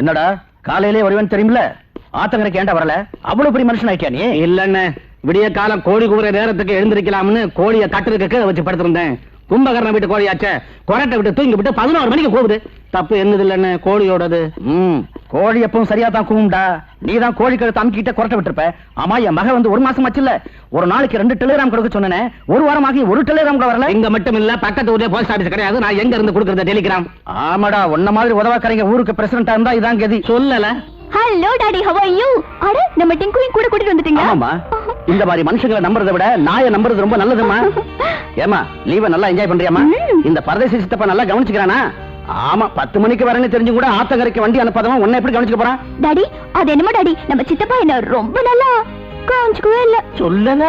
என்னடா காலையிலே வருவேன் தெரியுமில்ல? ஆத்தங்கரைக்கு ஏண்டா வரல? அவ்வளவு பெரிய மனுஷன் ஆயிட்டியா நீ? இல்லன்னு விடிய காலம் கோழி கூற நேரத்துக்கு எழுந்திருக்கலாம்னு கோழியை கட்டுறதுக்கு வச்சு படுத்திருந்தேன். கும்பகர்ண வீட்டு கோழியாச்சே, கொரட்டை விட்டு தூங்கி விட்டு 11 மணிக்கு கூவுது. தப்பு என்னது இல்லன்னு கோழியோடது. கோழி எப்பவும் சரியா தான் கூவும்டா. நீ தான் கோழி கழுத்து அமுக்கிட்ட கொரட்டை விட்டுருப்ப. ஆமா, என் மக வந்து 1 மாசம் ஆச்சுல்ல, ஒரு நாளைக்கு 2 டெலிகிராம் கொடுக்க சொன்னேன். ஒரு வாரமாகி 1 டெலிகிராம் கூட வரல. இங்க மட்டும் இல்ல, பக்கத்து ஊர்ல போஸ்ட் ஆபீஸ் கிடையாது. நான் எங்க இருந்து கொடுக்கறது டெலிகிராம்? ஆமாடா, உன்ன மாதிரி உதவாக்கறீங்க ஊருக்கு பிரசிடண்டா இருந்தா இதான் கதி. சொல்லல. Hello daddy, how are you? அட, நம்ம டிங்குவையும் கூட கூட்டிட்டு வந்துட்டீங்க. ஆமாமா, இந்த மாதிரி மனுஷங்களை நம்புறதை விட நாயை நம்புறது ரொம்ப நல்லதுமா. ஏமா, லீவை நல்லா என்ஜாய் பண்றியாமா? இந்த பரதேசி சித்தப்பா நல்லா கவனிச்சுக்கிறானா? ஆமா, 10 மணிக்கு வரேன்னு தெரிஞ்சு கூட ஆத்தங்கரைக்கு வண்டி அனுப்பாதவன் உன்னை எப்படி கவனிச்சுக்க போறான்? டாடி, அது என்னமோ டாடி, நம்ம சித்தப்பா என்ன ரொம்ப நல்லா கவனிச்சுக்கவே இல்ல. சொல்லல.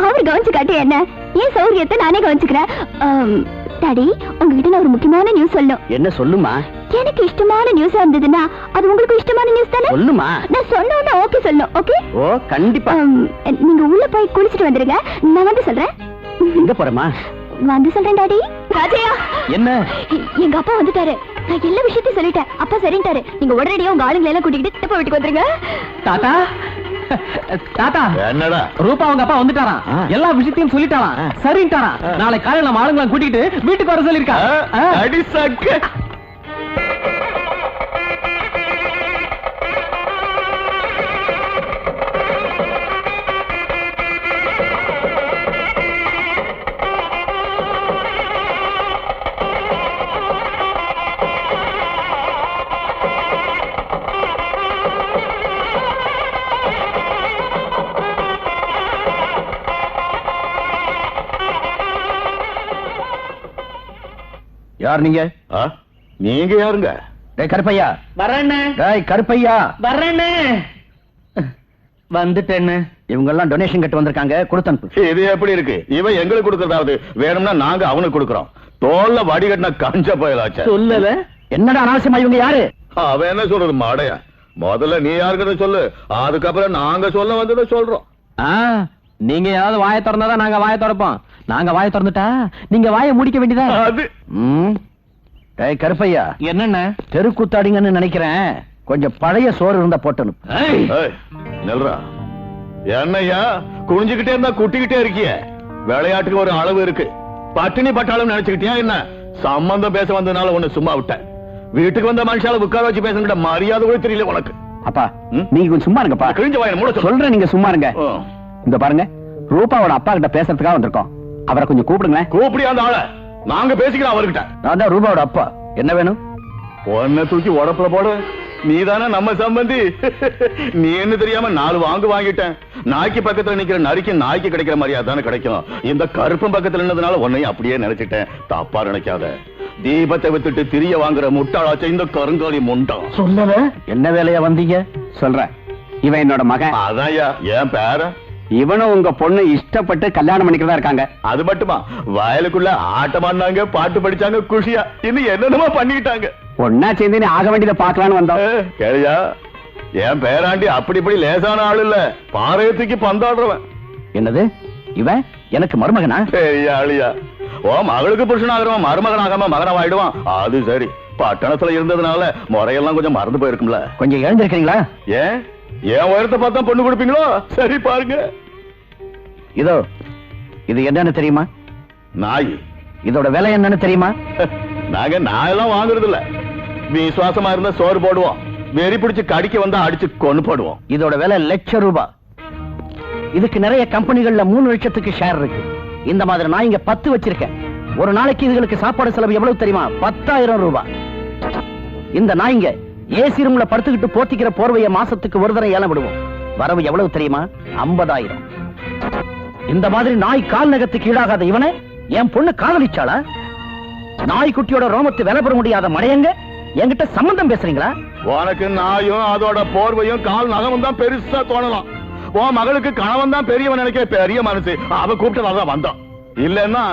அவர் கவனிச்சு காட்டி என்ன, ஏன் சௌரியத்தை நானே கவனிச்சுக்கிறேன். டாடி, உங்ககிட்ட நான் ஒரு முக்கியமான நியூஸ் சொல்லணும். என்ன சொல்லுமா? எனக்கு இஷ்டமான நியூஸா இருந்ததுன்னா அது உங்களுக்கு இஷ்டமான நியூஸ் தானே? சொல்லுமா. நான் சொன்னோன்னா ஓகே சொல்லணும். ஓகே? ஓ, கண்டிப்பா. நீங்க உள்ள போய் குளிச்சிட்டு வந்துருங்க, நான் வந்து சொல்றேன். எங்க போறமா? வந்து சொல்றேன் டாடி. ராஜையா, என்ன? எங்க அப்பா வந்துட்டாரு. நான் எல்லா விஷயத்தையும் சொல்லிட்டேன். அப்பா சரின்ட்டாரு. நீங்க உடனடியா உங்க ஆளுங்களை எல்லாம் கூட்டிக்கிட்டு அப்பா வீட்டுக்கு வந்துருங்க. தாத்தா, தாத்தா, என்னடா ரூபா அவங்க அப்பா வந்துட்டாராம். எல்லா விஷயத்தையும் சொல்லிட்டாராம். சரின்ட்டாராம். நாளை காலையில நம்ம ஆளுங்களை கூட்டிட்டு வீட்டுக்கு வர சொல்லிருக்கா. அடி சக்கு. யார் நீங்க? நீங்க யாருங்க? டேய் கருப்பையா. வரேன்னு. டேய் கருப்பையா. வரேன்னு. வந்துட்டேன்னு. இவங்க எல்லாம் டொனேஷன் கட்டு வந்திருக்காங்க, கொடுத்து அனுப்பு. இது எப்படி இருக்கு? இவன் எங்களுக்கு கொடுக்கறதாவது வேணும்னா நாங்க அவனுக்கு கொடுக்கறோம். தோல்ல வடிகட்டின கஞ்ச பயலாச்ச. சொல்லல. என்னடா அனாவசியமா இவங்க யாரு? அவன் என்ன சொல்றது மாடையா? முதல்ல நீ யாருக்கிறத சொல்லு, அதுக்கப்புறம் நாங்க சொல்ல வந்ததை சொல்றோம். நீங்க ஏதாவது வாயை திறந்தாதான் நாங்க வாயை திறப்போம். நாங்க வாயை திறந்துட்டா நீங்க வாயை முடிக்க வேண்டியதா? அது டேய் கருப்பையா. என்னென்ன தெருக்கூத்தாடிங்கன்னு நினைக்கிறேன். கொஞ்சம் பழைய சோறு இருந்தா போட்டனு. நெல்றா என்னையா குனிஞ்சுக்கிட்டே இருந்தா குட்டிக்கிட்டே இருக்கிய? விளையாட்டுக்கு ஒரு அளவு இருக்கு. பட்டினி பட்டாளம் நினைச்சுக்கிட்டியா என்ன? சம்பந்தம் பேச வந்ததுனால உன்னை சும்மா விட்டேன். வீட்டுக்கு வந்த மனுஷால உட்கார வச்சு பேசுகிட்ட மரியாதை கூட தெரியல உனக்கு. அப்பா நீங்க கொஞ்சம் சும்மா இருங்கப்பா. கிழிஞ்ச வாயை மூட சொல்றேன், நீங்க சும்மா இருங்க. இந்த பாருங்க, ரூபாவோட அப்பா கிட்ட பேசுறதுக்காக வந்திருக்கோம். அவரை கொஞ்சம் கூப்பிடுங்க. கூப்பிடியா அந்த ஆளை? நாங்க பேசிக்கலாம் அவர்கிட்ட. நான் தான் ரூபாவோட அப்பா. என்ன வேணும்? உன்னை தூக்கி உடப்புல போட. நீதானே நம்ம சம்பந்தி. நீ என்ன தெரியாம 4 வாங்கிட்டேன். நாய்க்கு பக்கத்துல நிக்கிற நரிக்கு நாய்க்கு கிடைக்கிற மரியாதை தானே கிடைக்கும். இந்த கருப்பம் பக்கத்துல இருந்ததுனால உன்னையும் அப்படியே நினைச்சிட்டேன். தப்பா நினைக்காத. தீபத்தை வித்துட்டு திரிய வாங்குற முட்டாளாச்ச இந்த கருங்காலி முண்டம். சொல்லல. என்ன வேலையா வந்தீங்க? சொல்றேன். இவன் என்னோட மகன். அதான்யா என் பேர. இவனும் உங்க பொண்ணு இஷ்டப்பட்டு கல்யாணம் பண்ணிக்கிறதா இருக்காங்க. அது மட்டுமா, வயலுக்குள்ள ஆட்டமாடினாங்க, பாட்டு படிச்சாங்க, குஷியா இன்னும் என்னென்னமோ பண்ணிட்டாங்க. ஒன்னா சேர்ந்து ஆக வேண்டியதை பாக்கலான்னு வந்தோம். கேளியா, என் பேராண்டி அப்படி இப்படி லேசான ஆள் இல்ல, பாறையத்துக்கு பந்தாடுறவன். என்னது? இவன் எனக்கு மருமகனா? பெரிய ஆளியா. ஓ மகளுக்கு புருஷன் ஆகிறவன் மருமகன் ஆகாம மகனவாயிடுவான். அது சரி, பட்டணத்துல இருந்ததுனால முறையெல்லாம் கொஞ்சம் மறந்து போயிருக்கும்ல. கொஞ்சம் எழுந்திருக்கீங்களா? ஏன் என் உயரத்தை பார்த்தா பொண்ணு கொடுப்பீங்களோ? சரி பாருங்க. இதோ இது என்னன்னு தெரியுமா? நாய். இதோட விலை என்னன்னு தெரியுமா? நாங்க நாயெல்லாம் வாங்குறது இல்ல. விசுவாசமா இருந்தா சோறு போடுவோம், வெறி பிடிச்சு கடிக்க வந்தா அடிச்சு கொண்டு போடுவோம். இதோட விலை ₹1,00,000. இதுக்கு நிறைய கம்பெனிகள்ல 3 லட்சத்துக்கு ஷேர் இருக்கு. இந்த மாதிரி நான் இங்க 10 வச்சிருக்கேன். ஒரு நாளைக்கு இதுகளுக்கு சாப்பாடு செலவு எவ்வளவு தெரியுமா? ₹10,000. இந்த நாய்ங்க ஏசி ரூம்ல படுத்துக்கிட்டு போத்திக்கிற போர்வைய மாசத்துக்கு ஒரு தடவை ஏலம் விடுவோம். வரவு எவ்வளவு தெரியுமா? 50,000. இந்த மாதிரி நாய் கால் நகத்துக்கு ஈடாகாத இவனை என் பொண்ணு காதலிச்சாளா? நாய்க்குட்டியோட ரோமத்தை விலை பெற முடியாத மடையங்க என்கிட்ட சம்பந்தம் பேசுறீங்களா? உனக்கு நாயும் அதோட போர்வையும் கால் நகமும் தான் பெருசா தோணலாம். உன் மகளுக்கு கணவன் தான் பெரியவன் நினைக்க பெரிய மனசு. அவ கூப்பிட்டதான் வந்தான். இல்லன்னா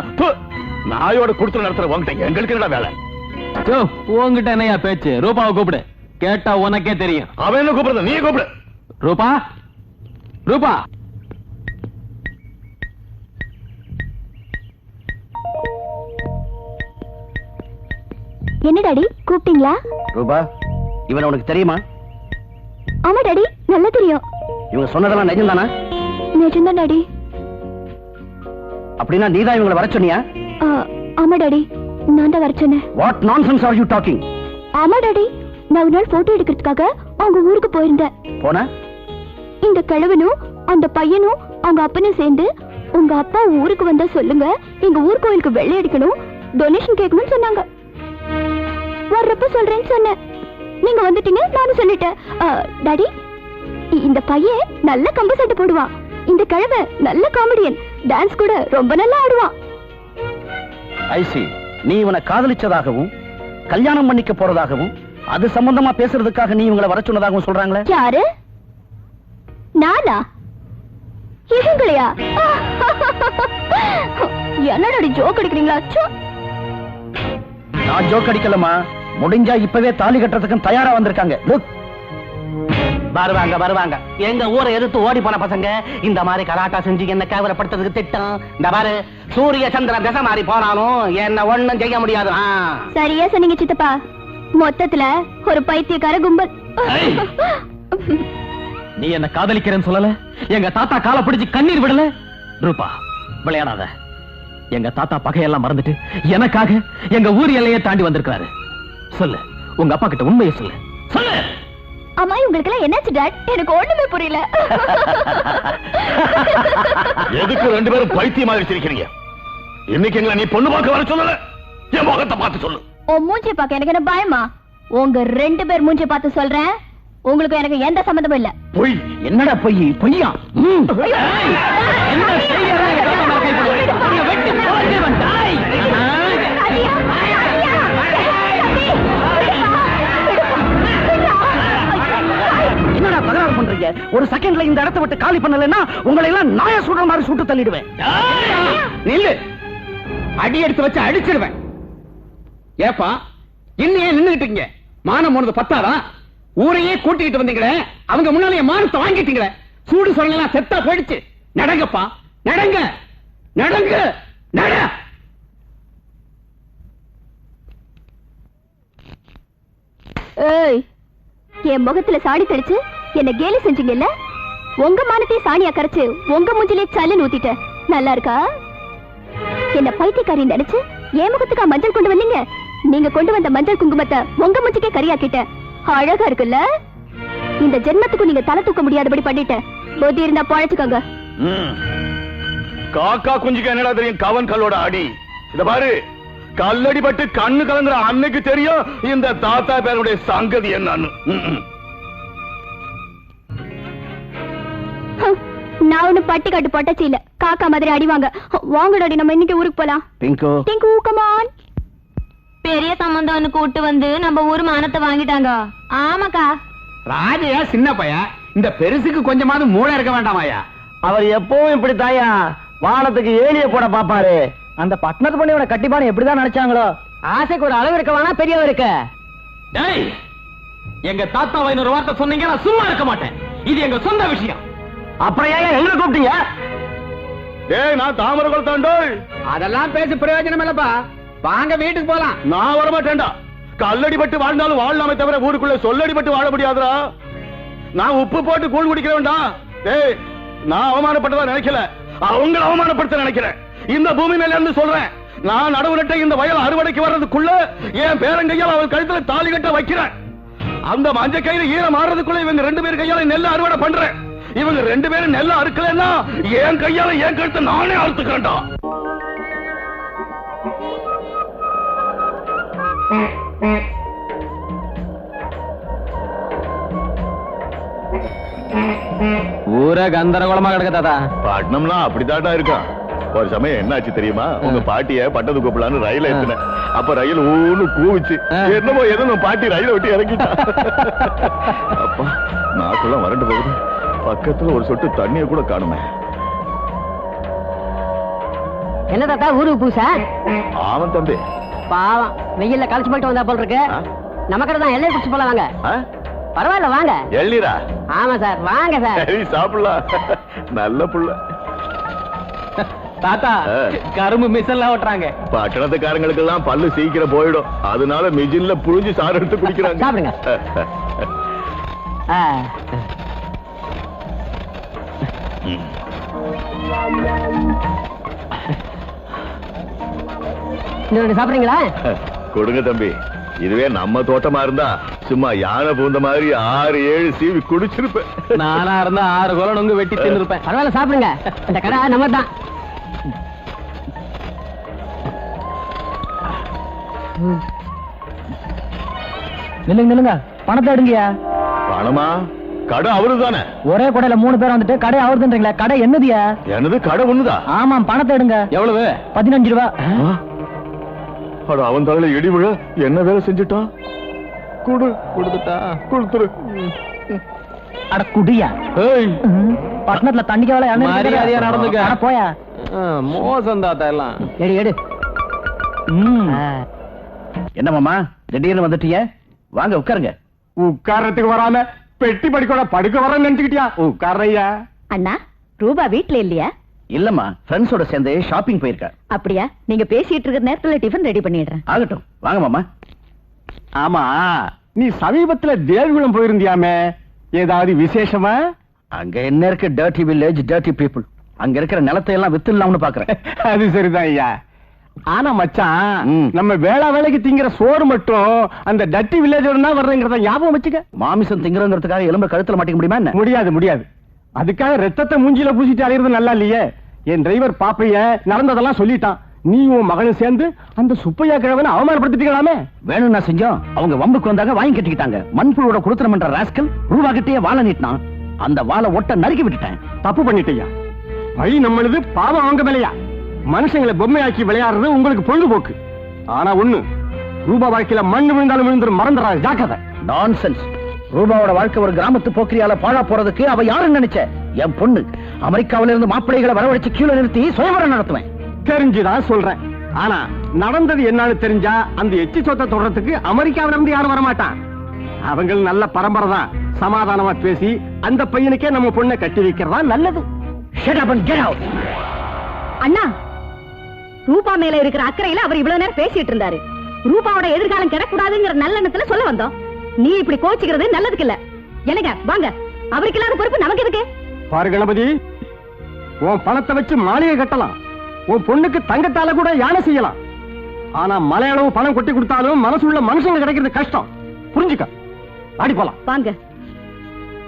நாயோட குடுத்து நடத்துற உங்ககிட்ட எங்களுக்கு என்ன வேலை? உங்ககிட்ட என்னையா பேச்சு? ரூபாவை கூப்பிடு, கேட்டா உனக்கே தெரியும். அவன் என்ன கூப்பிடுறது? நீ கூப்பிடு. ரூபா, ரூபா. என்ன டாடி கூப்பிட்டீங்களா? ரூபா, இவன் உனக்கு தெரியுமா? ஆமா டாடி, நல்லா தெரியும். இவங்க சொன்னதெல்லாம் நிஜம்தானா? நிஜம்தான் டாடி. அப்படின்னா நீதான் இவங்களை வர சொன்னியா? ஆமா டாடி, நான் தான் வர சொன்னேன். What nonsense are you talking? ஆமா டாடி, நான் ஒரு நாள் போட்டோ எடுக்கிறதுக்காக அவங்க ஊருக்கு போயிருந்தேன். போனா இந்த கிழவனும் அந்த பையனும் அவங்க அப்பனும் சேர்ந்து, உங்க அப்பா ஊருக்கு வந்தா சொல்லுங்க, எங்க ஊர் கோயிலுக்கு வெள்ளை அடிக்கணும், டொனேஷன் கேட்கணும்னு சொன்னாங்க. வர்றப்ப சொல்றேன்னு சொன்னேன். நீங்க வந்துட்டீங்க, நானும் சொல்லிட்டேன். டாடி, இந்த பையன் நல்ல கம்பு சட்டை போடுவான், இந்த கிழவன் நல்ல காமெடியன், டான்ஸ் கூட ரொம்ப நல்லா ஆடுவான். ஐ see. நீ இவனை காதலிச்சதாகவும் கல்யாணம் பண்ணிக்க போறதாகவும் அது சம்பந்தமா பேசுறதுக்காக நீ இவங்களை வர சொன்னதாகவும் சொல்றாங்களே. யாரு? நானா? இவங்களையா? என்னடி ஜோக் அடிக்கிறீங்களா? நான் ஜோக் அடிக்கலமா, முடிஞ்சா இப்பவே தாலி கட்டுறதுக்கு தயாரா வந்திருக்காங்க. வருவாங்க வருவாங்க. எங்க ஊரை எதிர்த்து ஓடி போன பசங்க இந்த மாதிரி கலாட்டா செஞ்சு என்ன கேவலப்படுத்துறதுக்கு திட்டம். இந்த பாரு, சூரிய சந்திரன் திசை மாறி போனாலும் என்ன ஒண்ணும் செய்ய முடியாது. சரியா சொன்னீங்க சித்தப்பா. மொத்தத்துல ஒரு பைத்தியக்கார கும்பல். நீ என்ன காதலிக்கிறேன்னு சொல்லல, எங்க தாத்தா காலை பிடிச்சு கண்ணீர் விடல. ரூபா, விளையாடாத. எங்க தாத்தா பகையெல்லாம் மறந்துட்டு எனக்காக எங்க ஊர் எல்லையே தாண்டி வந்திருக்காரு. சொல்லு, உங்க அப்பா கிட்ட உண்மையை சொல்லு. சொல்லு. அம்மா, உங்களுக்கு எல்லாம் என்னாச்சு டாட்? எனக்கு ஒண்ணுமே புரியல. எதுக்கு ரெண்டு பேரும் பைத்தியம் மாதிரி சிரிக்கிறீங்க? இன்னைக்கு எங்களை நீ பொண்ணு பார்க்க வர சொல்லல, என் முகத்தை பார்த்து சொல்லு. உன் மூஞ்சி பார்க்க எனக்கு என்ன பயமா? உங்க ரெண்டு பேர் மூஞ்சி பார்த்து சொல்றேன், உங்களுக்கு எனக்கு எந்த சம்பந்தமும் இல்ல. பொய். என்னடா பொய்? பொய்யா? என்னடா தகராறு பண்றீங்க? ஒரு செகண்ட்ல இந்த இடத்தை விட்டு காலி பண்ணலன்னா உங்களை எல்லாம் நாய சுடுற மாதிரி சுட்டு தள்ளிடுவேன். நில்லு, அடி எடுத்து வச்சு அடிச்சிடுவேன். ஏப்பா, இன்னும் ஏன் நின்னுகிட்டீங்க? மானம் போனது பத்தாதான்? ஊரையே கூட்டிக்கிட்டு வந்தீங்களே, அவங்க முன்னாலே மானத்தை வாங்கிட்டீங்களே. சூடு சொல்லலாம், செத்தா போயிடுச்சு. நடங்கப்பா, நடங்க, நடங்க, நட. ஏய், என் முகத்துல சாடி தெளிச்சு என்ன கேலி செஞ்சீங்கல்ல? உங்க மானத்தை சாணியா கரைச்சு உங்க மூஞ்சிலே சல்லுன்னு ஊத்திட்ட. நல்லா இருக்கா? என்ன பைத்தியக்காரி நினைச்சு என் முகத்துக்கா மஞ்சள் கொண்டு வந்தீங்க? நீங்க கொண்டு வந்த மஞ்சள் குங்குமத்தை உங்க மூஞ்சிக்கே கரியாக்கிட்ட. அழகா இருக்குல்ல? இந்த ஜென்மத்துக்கு நீங்க தலை தூக்க முடியாதபடி பண்ணிட்டேன். புத்தி இருந்தா பழச்சுக்கோங்க. காக்கா குஞ்சுக்கு என்னடா தெரியும் கவன் கல்லோட அடி? இத பாரு, கல்லடி பட்டு கண்ணு கலங்குற அன்னைக்கு தெரியும் இந்த தாத்தா பேருடைய சங்கதி என்னன்னு. நான் ஒண்ணு பட்டி கட்டு பொட்டச்சி இல்ல, காக்கா மாதிரி அடிவாங்க. வாங்க டாடி, நம்ம இன்னைக்கு ஊருக்கு போலாம். Pink, Tinku, come on. பெரிய சம்பந்தம்னு கூட்டு வந்து நம்ம ஊர் மானத்தை வாங்கிட்டாங்க. ஆமாக்கா. ராஜையா சின்ன பையன், இந்த பெருசுக்கு கொஞ்சமாவது மூளை இருக்க வேண்டாமாயா? அவர் எப்பவும் இப்படி தாயா வானத்துக்கு ஏலிய போட பாப்பாரு. அந்த பட்டணத்து பண்ணியோட கட்டிப்பான எப்படிதான் நினைச்சாங்களோ. ஆசைக்கு ஒரு அளவு இருக்க வேணா, பெரியவர் இருக்க. டேய், எங்க தாத்தாவை இன்னொரு வார்த்தை சொன்னீங்க, நான் சும்மா இருக்க மாட்டேன். இது எங்க சொந்த விஷயம். அப்புறம் ஏன் எங்களை கூப்பிட்டீங்க? ஏய், நான் தாமரை கொளுத்தாண்டோய். அதெல்லாம் பேசி பிரயோஜனம் இல்லப்பா. வாங்க வீட்டுக்கு போலாம். நான் வரமாட்டேன்டா. கல்லடி பட்டு வாழ்ந்தாலும் வாழலாமே தவிர ஊருக்குள்ள சொல்லடி பட்டு வாழ முடியாதுடா. நான் உப்பு போட்டு கூழ் குடிக்கிறேன்டா. ஏய், நான் அவமானப்பட்டதா நினைக்கல, அவங்கள அவமானப்படுத்த நினைக்கிறேன். இந்த பூமி மேல இருந்து சொல்றேன், நான் நடவு நட்ட இந்த வயல் அறுவடைக்கு வர்றதுக்குள்ள என் பேரங்கையால் அவள் கழுத்துல தாலி கட்ட வைக்கிறேன். அந்த மஞ்ச கயிறு ஈரம் மாறதுக்குள்ள இவங்க ரெண்டு பேர் கையால நெல்ல அறுவடை பண்றேன். இவங்க ரெண்டு பேரும் நெல்ல அறுக்கலன்னா என் கையால என் கழுத்தை நானே அறுத்துக்கிறேன்டா. ஊரே கந்தரகோலமா கிடக்க தாத்தா. பட்டணம்னா அப்படித்தாட்டா இருக்கான். ஒரு சமயம் என்ன ஆச்சு தெரியுமா? உங்க பாட்டிய பட்டத்து கூப்பிடலான்னு ரயில ஏத்தினேன். அப்ப ரயில் ஊன்னு கூவிச்சு. என்னமோ எதோ பாட்டி ரயில விட்டு இறங்கிட்டா. அப்பா, நாக்கெல்லாம் வறண்டு போகுது. பக்கத்துல ஒரு சொட்டு தண்ணிய கூட காணுமே. என்ன தாத்தா ஊருக்கு பூசா? ஆவன் தம்பி, பாவம், வெயில்ல கழிச்சு போயிட்டு வந்தா போல் இருக்கு. நமக்கு தான் எல்லையை குடிச்சு போல. வாங்க. பரவாயில்ல, வாங்க. எள்நீரா? ஆமா சார், வாங்க சார். சரி, சாப்பிடலாம். நல்ல புள்ள. தாத்தா கரும்பு மிஷன்ல ஓட்டுறாங்க. பட்டணத்துக்காரங்களுக்கு எல்லாம் பல்லு சீக்கிரம் போயிடும், அதனால மிஷின்ல புழிஞ்சு சாறு எடுத்து குடிக்கிறாங்க. சாப்பிடுங்க. சாப்பிடுறீங்களா? கொடுங்க தம்பி. இதுவே நம்ம தோட்டமா இருந்தா சும்மா யானை பூந்த மாதிரி 6-7 சீவி குடிச்சிருப்பேன். நானா இருந்தா 6 குலம் நொங்கு வெட்டி தின்னுருப்பேன். பரவாயில்ல, சாப்பிடுங்க. இந்த கடை நம்ம தான். நில்லுங்க, பணத்தை எடுங்கயா. பணமா? கடை அவரு தானே? ஒரே கடையில 3 பேர் வந்துட்டு கடை அவருதுன்றீங்களா? கடை என்னதுயா? எனது கடை ஒண்ணுதா? ஆமாம், பணத்தை எடுங்க. எவ்வளவு? 15 ரூபா. அவன் தலையில இடி விழ என்ன வேலை செஞ்சுட்டான்? கொடுத்துட்டா கொடுத்துரு. அட குடியா. பட்டணத்துல தண்ணிக்கு வேலை மரியாதையா நடந்துக்க. போயா. மோசம் தாத்தா எல்லாம். எடு. என்ன மாமா திடீர்னு வந்துட்டீங்க? வாங்க உட்காருங்க. உட்கார்றதுக்கு வராம பெட்டி படிக்கோட படுக்க வர நினைச்சுக்கிட்டியா? உட்கார்றையா. அண்ணா, ரூபா வீட்ல இல்லையா? இல்லம்மா, ஃப்ரெண்ட்ஸோட சேர்ந்து ஷாப்பிங் போயிருக்கா. அப்படியா? நீங்க பேசிட்டு இருக்கிற நேரத்துல டிஃபன் ரெடி பண்ணிடுறேன். ஆகட்டும், வாங்க மாமா. ஆமா, நீ சமீபத்துல தேவிகுளம் போயிருந்தியாமே, ஏதாவது விசேஷமா? அங்க என்ன இருக்கு? Dirty village, dirty people. அங்க இருக்கிற நிலத்தை எல்லாம் வித்துடலாம்னு பாக்குறேன். அது சரிதான் ஐயா. ஆனா மச்சான், நம்ம வேலைக்கு திங்கிற சோறு மட்டும் அந்த டர்ட்டி வில்லேஜோட தான் வர்றேங்கிறத ஞாபகம் வச்சுக்க. மாமிசம் திங்கிறதுக்காக எலும்பு கழுத்துல மாட்டிக்க முடியுமா என்ன? முடியாது. அதுக்காக ரத்தத்தை மூஞ்சில பூசிட்டு அலையிறது நல்லா இல்லையே. என் டிரைவர் பாப்பைய நடந்ததெல்லாம் சொல்லிட்டான். நீ உன் மகனும் சேர்ந்து அந்த சுப்பையா கிழவனை அவமானப்படுத்திட்டீங்களாமே. வேணும்னா செஞ்சோம். அவங்க வம்புக்கு வந்தாங்க, வாங்கி கட்டிக்கிட்டாங்க. மண்புழுவோட கொடுத்துறோம்ன்ற ராஸ்கல் ரூபா கிட்டே வாழை நீட்டினான். அந்த வாழை ஒட்ட நறுக்கி விட்டுட்டேன். தப்பு பண்ணிட்டீங்க. வழி நம்மளுது, பாவம் அவங்க மேலையா. மனுஷங்களை பொம்மையாக்கி விளையாடுறது உங்களுக்கு பொழுதுபோக்கு. ஆனா ஒண்ணு, ரூபா வாழ்க்கையில மண்ணு விழுந்தாலும் விழுந்து மறந்துடாது, ஜாக்கிரதை. நான்சென்ஸ். ரூபாவோட வாழ்க்கை ஒரு கிராமத்து போக்கிரியால பாழா போறதுக்கு அவ யாருன்னு நினைச்ச? என் பொண்ணு. அமெரிக்காவில இருந்து மாப்பிள்ளைகளை வரவழைச்சு கீழே நிறுத்தி சுயவரம் நடத்துவேன். தெரிஞ்சுதான் சொல்றேன். ஆனா நடந்தது என்னன்னு தெரிஞ்சா அந்த எச்சி சொத்தை தொடறதுக்கு அமெரிக்காவில இருந்து யாரும் வரமாட்டான். அவங்க நல்ல பரம்பரை தான். சமாதானமா பேசி அந்த பையனுக்கே நம்ம பொண்ணை கட்டி வைக்கிறதா நல்லது. Shut up and get out. அண்ணா, ரூபா மேல இருக்கிற அக்கறையில அவர் இவ்வளவு நேரம் பேசிட்டு இருந்தாரு. ரூபாவோட எதிர்காலம் கிடக்கூடாதுங்கிற நல்ல எண்ணத்துல சொல்ல வந்தோம். நீ இப்படி கோச்சிக்கிறது நல்லதுக்கு இல்ல. எனக்கு வாங்க, அவருக்கு இல்லாத பொறுப்பு நமக்கு எதுக்கு? பாரு கணபதி, உன் பணத்தை வச்சு மாளிகை கட்டலாம், உன் பொண்ணுக்கு தங்கத்தால கூட யானை செய்யலாம். ஆனா மலையளவு பணம் கொட்டி கொடுத்தாலும் மனசுள்ள மனுஷங்க கிடைக்கிறது கஷ்டம். புரிஞ்சுக்க. ஆடி போலாம். வாங்க.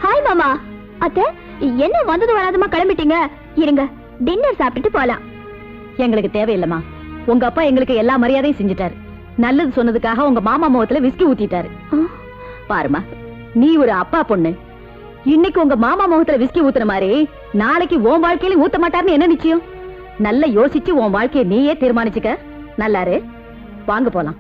ஹாய் மாமா. அத்தை, என்ன வந்தது வராதமா கிளம்பிட்டீங்க? இருங்க, டின்னர் சாப்பிட்டுட்டு போலாம். எங்களுக்கு தேவையில்லமா. உங்க அப்பா எங்களுக்கு எல்லா மரியாதையும் செஞ்சுட்டாரு. நல்லது சொன்னதுக்காக உங்க மாமா முகத்துல விஸ்கி ஊத்திட்டாரு. பாருமா, நீ ஒரு அப்பா பொண்ணு. இன்னைக்கு உங்க மாமா முகத்துல விஸ்கி ஊத்துற மாதிரி நாளைக்கு உன் வாழ்க்கையில ஊத்த மாட்டாருன்னு என்ன நிச்சயம்? நல்லா யோசிச்சு உன் வாழ்க்கையை நீயே தீர்மானிச்சுக்க. நல்லாரு, வாங்க போலாம்.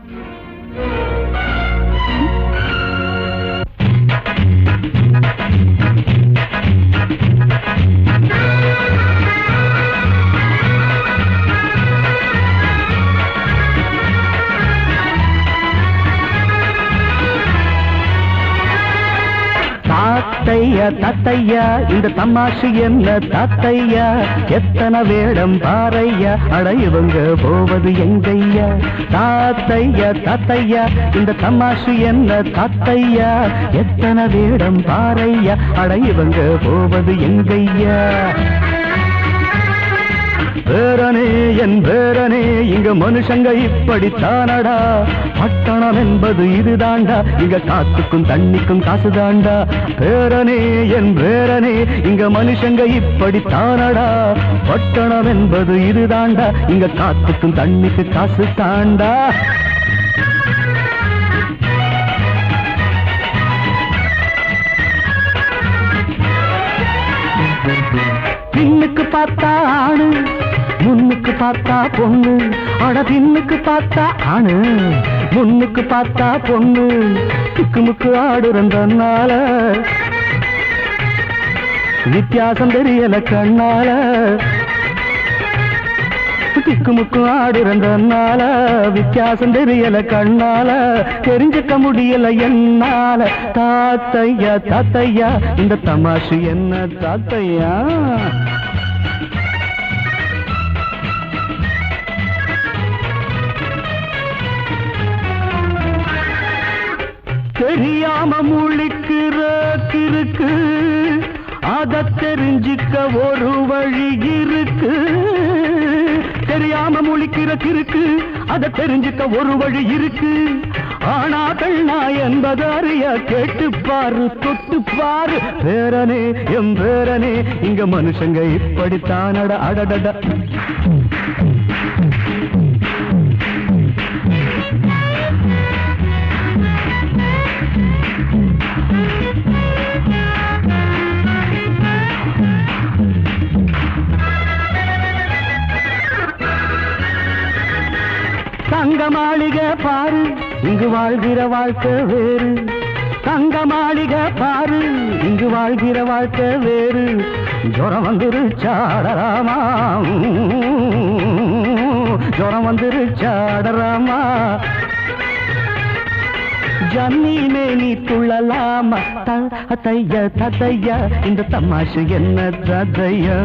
தாத்தையா தாத்தையா, இந்த தமாஷு என்ன தாத்தையா? எத்தனை வேடம் பாரையா, அட இவங்க போவது எங்கையா? தாத்தையா தாத்தையா, இந்த தமாஷு என்ன தாத்தையா? எத்தனை வேடம் பாரையா, அட இவங்க போவது எங்கையா? பேரனே என் பேரனே, இங்க மனுஷங்க இப்படித்தானடா. பட்டணம் என்பது இதுதாண்டா, இங்க காத்துக்கும் தண்ணிக்கும் காசுதாண்டா. பேரனே என் பேரனே, இங்க மனுஷங்க இப்படித்தானடா. பட்டணம் என்பது இதுதாண்டா, இங்க காத்துக்கும் தண்ணிக்கு காசு தாண்டா. பின்னுக்கு பார்த்தா ஆணு, முன்னுக்கு பார்த்தா பொண்ணு. அட பின்னுக்கு பார்த்தா ஆணு, முன்னுக்கு பார்த்தா பொண்ணு. திக்குமுக்கு ஆடுறதுனால வித்தியாசம் தெரியல கண்ணால. திக்குமுக்கு ஆடுறதுனால வித்தியாசம் தெரியல கண்ணால. தெரிஞ்சுக்க முடியல என்னால. தாத்தையா தாத்தையா, இந்த தமாஷு என்ன தாத்தையா? தெரியாம முழிக்கிற கிறுக்கு அத தெரிஞ்சுக்க ஒரு வழி இருக்கு. தெரியாம முழிக்கிற கிறுக்கு அத தெரிஞ்சுக்க ஒரு வழி இருக்கு. ஆனா கண்ணா என்பது அறிய கேட்டுப்பாரு தொட்டுப்பாரு. பேரனே எம் பேரனே இங்க மனுஷங்க இப்படித்தானட அடடட. தங்க மாளிகை பாரு இங்கு வாழ்கிற வாழ்க்கை வேறு. தங்க மாளிகை பாரு இங்கு வாழ்கிற வாழ்க்கை வேறு. ஜுரம் வந்துருச்சாடராமா, ஜுரம் வந்துருச்சாடராமா. ஜன்னி மேனி துள்ளலாமா தைய ததையா. இந்த தமாஷு என்ன ததையா.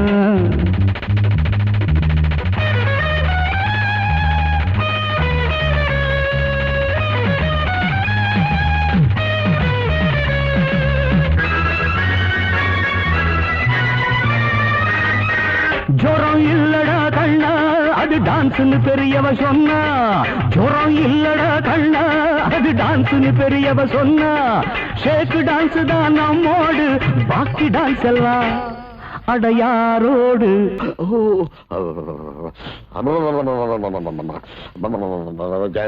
ஜோரம் இல்லடா கண்ணா அது டான்ஸ்னு பெரியவ சொன்னா. ஜோரம் இல்லடா கண்ணா அது டான்ஸ்னு பெரியவ சொன்னா. ஷேக் டான்ஸ் தான் நம்மோடு, பாக்கி டான்ஸ் எல்லாம் அடையாரோடு.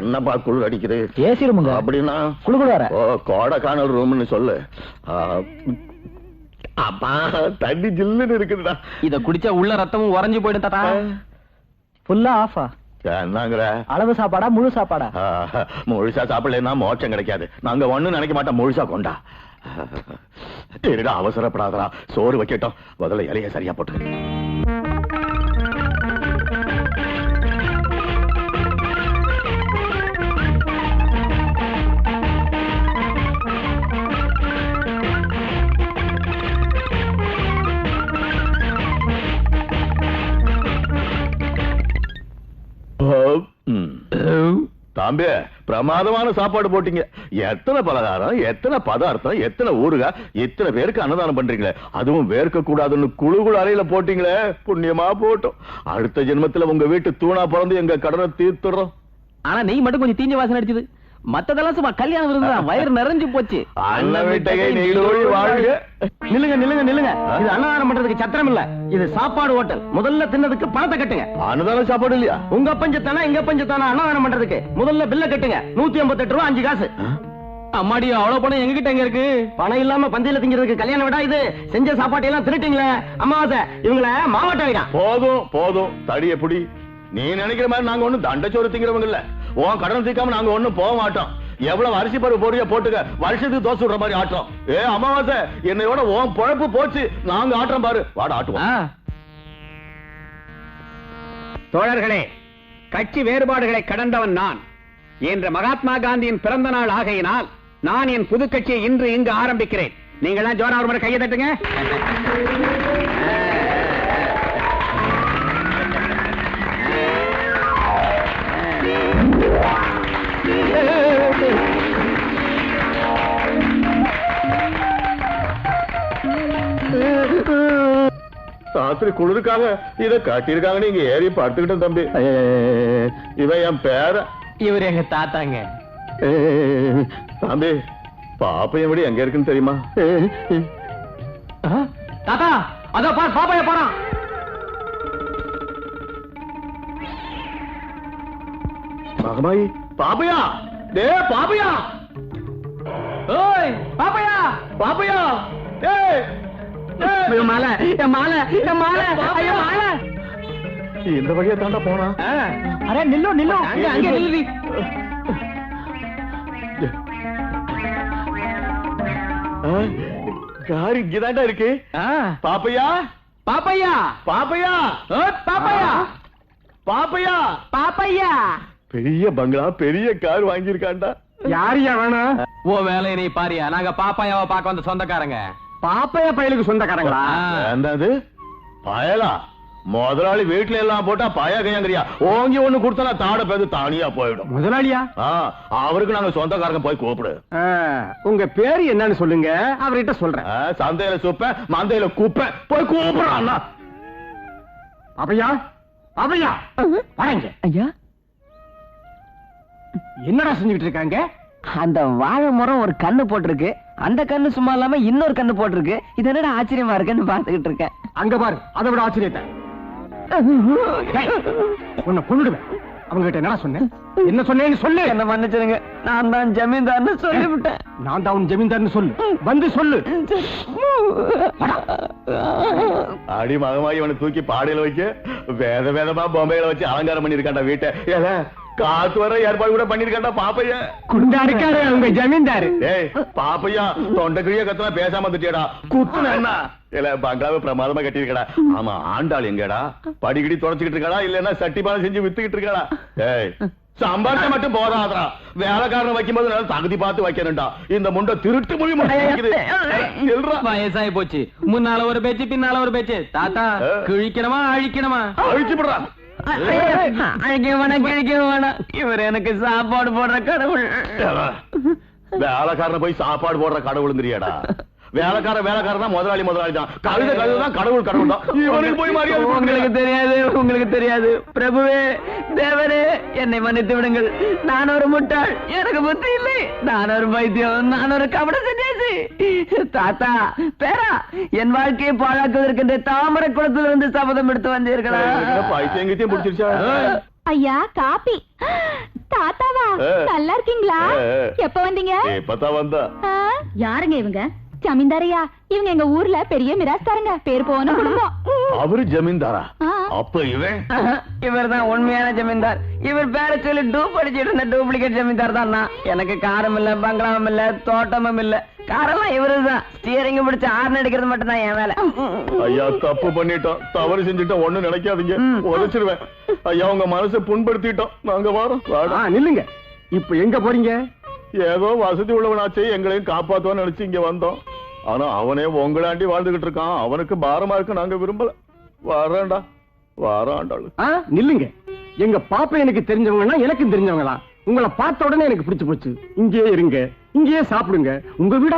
என்னப்பா குளிர் அடிக்குது? ஏசி ரூமுங்க. அப்படின்னா குளுகுளார கோடைக்கானல் ரூம்னு சொல்லு. அப்பா தண்ணி ஜில்லுன்னு இருக்குதுடா. இத குடிச்சா உள்ள ரத்தமும் உறைஞ்சு போயிடும் தாத்தா. ஃபுல்லா ஆஃபா? என்னங்கிற? அளவு சாப்பாடா முழு சாப்பாடா? முழுசா சாப்பிடலன்னா மோட்சம் கிடைக்காது. நாங்க ஒண்ணும் நினைக்க மாட்டோம். முழுசா கொண்டா. சரிடா அவசரப்படாதடா. சோறு வைக்கட்டும். முதல்ல இலைய சரியா போட்டு. தாம்பே பிரமாதமான சாப்பாடு போட்டீங்க. எத்தனை பலகாரம், எத்தனை பதார்த்தம், எத்தனை ஊறுகாய், எத்தனை பேருக்கு அன்னதானம் பண்றீங்களே. அதுவும் வேர்க்க கூடாதுன்னு குழுகுழு அறையில போட்டீங்களே. புண்ணியமா போட்டோம். அடுத்த ஜென்மத்துல உங்க வீட்டு தூணா பிறந்து எங்க கடனை தீர்த்துறோம். ஆனா நீ மட்டும் கொஞ்சம் தீஞ்ச வாசனை அடிச்சது. மத்ததெல்லாம் சும்மா கல்யாணம் விருந்துதான். வயிறு நிறைஞ்சு போச்சு. அண்ணன் வீட்டகை நீடோழி வாழ்க. நில்லுங்க நில்லுங்க நில்லுங்க. இது அன்னதானம் பண்றதுக்கு சத்திரம் இல்ல, இது சாப்பாடு ஹோட்டல். முதல்ல தின்னதுக்கு பணத்தை கட்டுங்க. அன்னதான சாப்பாடு இல்லையா? உங்க பஞ்சத்தானா எங்க பஞ்சத்தானா அன்னதானம் பண்றதுக்கு முதல்ல பில்ல கட்டுங்க. 158 ரூபா 5 காசு. அம்மாடி அவ்வளவு பணம் எங்க கிட்ட எங்க இருக்கு? பணம் இல்லாம பந்தியில திங்கிறதுக்கு கல்யாணம் விடா இது. செஞ்ச சாப்பாட்டை எல்லாம் திருட்டீங்களே. அமாவாசை இவங்கள மாவட்ட வைடா. போதும் போதும் தடிய புடி. நீ நினைக்கிற மாதிரி நாங்க ஒண்ணும் தண்டச்சோறு திங்கிறவங்க இல்ல. உன் கடன் தீக்காம நாங்க ஒண்ணும் போக மாட்டோம். எவ்வளவு அரிசி பருப்பு போறியா போட்டுக்க. வருஷத்துக்கு தோசை விடுற மாதிரி ஆட்டம். அமாவாசை என்னையோட உன் பொழப்பு போச்சு. நாங்க ஆட்டம் பாரு. வாட ஆட்டுவோம். தோழர்களே, கட்சி வேறுபாடுகளை கடந்தவன் நான் என்ற மகாத்மா காந்தியின் பிறந்த நாள் ஆகையினால் நான் என் புது கட்சியை இன்று இங்கு ஆரம்பிக்கிறேன். நீங்களாம் ஜோரா ஒரு முறை கையை தட்டுங்க. ராத்திரி குளிருக்காக இத காட்டியிருக்காங்க. நீங்க ஏறி படுத்துக்கிட்டேன் தம்பி. இவன் என் பேர. இவர் எங்க தாத்தாங்க. தம்பி பாப்பையன் விட எங்க இருக்குன்னு தெரியுமா? தாத்தா அதோ பார் பாப்பைய போறான். மகமாயி பாப்பையா. டே பாப்பையா. ஓய் பாப்பையா பாப்பையா. டேய் மாலை என் மாலை என் மாலை ஐயோ மாலை. இந்த வழியா தாண்டா போனா. அரே நில்லு நில்லு. அங்க அங்க நில்லு. கார் இங்கதாண்டா இருக்கு. பாப்பையா பாப்பையா பாப்பையா பாப்பையா பாப்பையா பாப்பையா. பெரிய பங்களா பெரிய கார் வாங்கியிருக்காண்டா. யாரியா வேணா? ஓ வேலையை நீ பாரியா. நாங்க பாப்பாயாவை பார்க்க வந்த சொந்தக்காரங்க. பாப்பையா பயலுக்கு சொந்தக்காரங்களா? என்னது பயலா? முதலாளி வீட்டுல எல்லாம் போட்டா பாயா கையாங்கறியா ஓங்கி ஒண்ணு கொடுத்தா தாட பேரு தானியா போயிடும். முதலாளியா? அவருக்கு நாங்க சொந்தக்காரங்க போய் கூப்பிடு. உங்க பேரு என்னன்னு சொல்லுங்க, அவர்கிட்ட சொல்றேன். சந்தையில சுப்ப மந்தையில குப்பை போய் கூப்பிடுறான். அவையா அவையா வாங்க. ஐயா, என்னடா செஞ்சுக்கிட்டு இருக்காங்க? அந்த வாழை மரம் ஒரு கண்ணு போட்டிருக்கு, அந்த கண்ணு சும்மா இல்லாம இன்னொரு கண்ணு போட்டிருக்கு. இது என்னடா ஆச்சரியமா இருக்குன்னு பாத்துக்கிட்டு இருக்கேன். அங்க பாரு, அதை விட ஆச்சரியத்தை. உன்னை கொன்னுடுவேன். அவங்க கிட்ட என்னடா சொன்னேன்? என்ன சொன்னேன்னு சொல்லு. என்ன மன்னிச்சிருங்க, நான் தான் ஜமீன்தார்னு சொல்லிவிட்டேன். நான் தான் உன் ஜமீன்தார்னு சொல்லு, வந்து சொல்லு. அடி மகமாயி இவனை தூக்கி பாடையில வைக்க வேத வேதமா பொம்மையில வச்சு அலங்காரம் பண்ணிருக்காண்டா வீட்டை. காத்து வர ஏற்பாடு கூட பண்ணிருக்காண்டா பாப்பையா. குண்டா இருக்காரு உங்க ஜமீன்தாரு. ஏய் பாப்பையா, தொண்டைக்கிழிய கத்தனா பேசாம வந்துட்டியடா. குத்துன என்ன இல்ல பங்களாவை பிரமாதமா கட்டிருக்கடா. ஆமா, ஆண்டாள் எங்கடா? படிக்கடி தொடச்சுக்கிட்டு இருக்காடா இல்லன்னா சட்டிப்பாலம் செஞ்சு வித்துக்கிட்டு இருக்காடா? ஏய் சம்பாதிச்ச மட்டும் போதாதா, வேலைக்காரன் வைக்கும் போது நல்லா தகுதி பார்த்து வைக்கணும்டா. இந்த முண்டை திருட்டு மொழி வயசாயி போச்சு. முன்னால ஒரு பேச்சு பின்னால ஒரு பேச்சு. தாத்தா கிழிக்கணுமா அழிக்கணுமா? அழிச்சு போடுறா. அழைக்க வேணாம், கிழிக்க வேணாம். இவர் எனக்கு சாப்பாடு போடுற கடவுள். வேலைக்காரனை போய் சாப்பாடு போடுற கடவுளுங்கிறியாடா? வேலைக்காரன் தான் முதலாளி தான். கழுதை தான் கடவுள் தான். இவனுக்கு போய் மரியாதை. உங்களுக்கு தெரியாது, உங்களுக்கு தெரியாது. பிரபுவே, தேவரே, என்னை மன்னித்து விடுங்கள். நான் ஒரு முட்டாள், எனக்கு புத்தி இல்லை. நான் ஒரு பைத்தியம், நான் ஒரு கபட சன்னியாசி. தாத்தா, பேரா, என் வாழ்க்கையை பாழாக்குவதற்கு தாமரை குளத்திலிருந்து சபதம் எடுத்து வந்தீர்களா? பைத்தியங்கத்தையும் பிடிச்சிருச்சா? ஐயா, காப்பி. தாத்தாவா, நல்லா இருக்கீங்களா? எப்ப வந்தீங்க? இப்பதான் வந்தா. யாருங்க இவங்க? ஜமீன்தாரையா? இவங்க எங்க ஊர்ல பெரிய மிராஸ்தாருங்க, பேர் போன குடும்பம். அவரு ஜமீன்தாரா? அப்ப இவன் இவர் தான் உண்மையான ஜமீன்தார். இவர் பேர சொல்லி டூப் அடிச்சிட்டு இருந்த டூப்ளிகேட் ஜமீன்தார் தான் நான். எனக்கு காரம் இல்ல, பங்களாவும் இல்ல, தோட்டமும் இல்ல. காரெல்லாம் இவருதான். ஸ்டியரிங் பிடிச்சு ஆர்ன் அடிக்கிறது மட்டும் தான் என் வேலை. ஐயா, தப்பு பண்ணிட்டோம், தவறு செஞ்சுட்டோம், ஒண்ணு நினைக்காதீங்க, உதச்சிருவேன். ஐயா, உங்க மனசை புண்படுத்திட்டோம். நாங்க வரோம். நில்லுங்க. இப்ப எங்க போறீங்க? ஏதோ வசதி உள்ளவனாச்சே எங்களையும் காப்பாத்துவான்னு நினைச்சு இங்க வந்தோம். ஆனா அவனே உங்களாண்டி வாழ்ந்துகிட்டு இருக்கான். அவனுக்கு பாரமா இருக்கு, நாங்க விரும்பல. வரேன்டா, வராண்டாளு. நில்லுங்க. எங்க பாப்பா எனக்கு தெரிஞ்சவங்கன்னா எனக்கும் தெரிஞ்சவங்களா? உங்களை பார்த்த உடனே எனக்கு பிடிச்சு போச்சு. இங்கேயே இருங்க, இங்கேயே சாப்பிடுங்க. உங்க வீட